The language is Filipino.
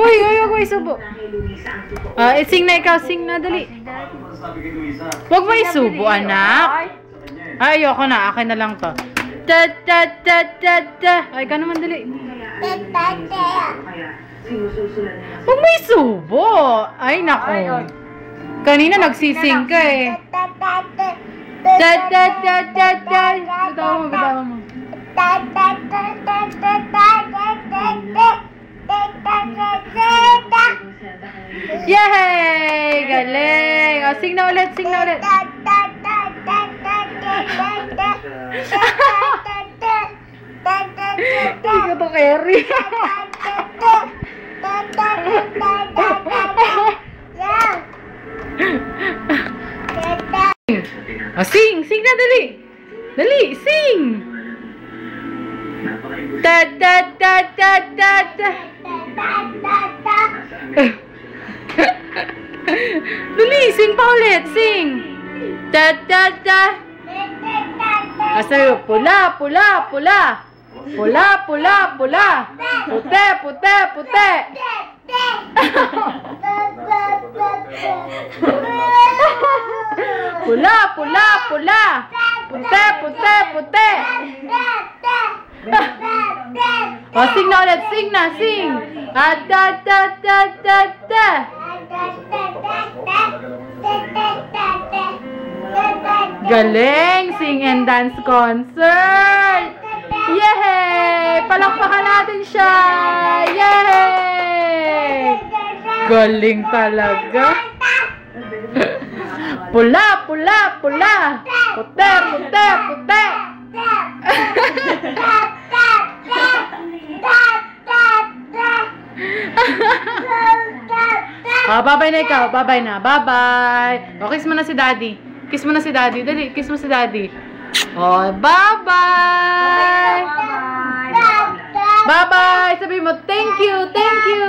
Uy, huwag isubo. Sing na ikaw, sing na, dali. Huwag mo isubo, anak. Ayoko na, akin na lang to. Ay, ka naman, dali. Huwag mo isubo. Ay, nako. Kanina nagsising ka eh. Bitawa mo. Yay! Galing! O, sing na ulit, sing na ulit. Hindi ko to carry. Sing! Sing na, dali! Dali, sing! Dali, sing pa ulit, sing! Sa'yo, pula, pula, pula! Pula, pula, pula! Pute, pute, pute! Pula, pula, pula! Pute, pute, pute! O, sing na ulit, sing na, sing! Galing! Sing and dance concert! Yay! Palakpakan natin siya! Yay! Galing talaga! Pula, pula, pula! Pute, pute, pute! Bye-bye na ikaw. Bye-bye na. Bye-bye. O, kiss mo na si daddy. Kiss mo na si daddy. Dali, kiss mo si daddy. O, bye-bye. Bye-bye. Sabi mo, thank you, thank you.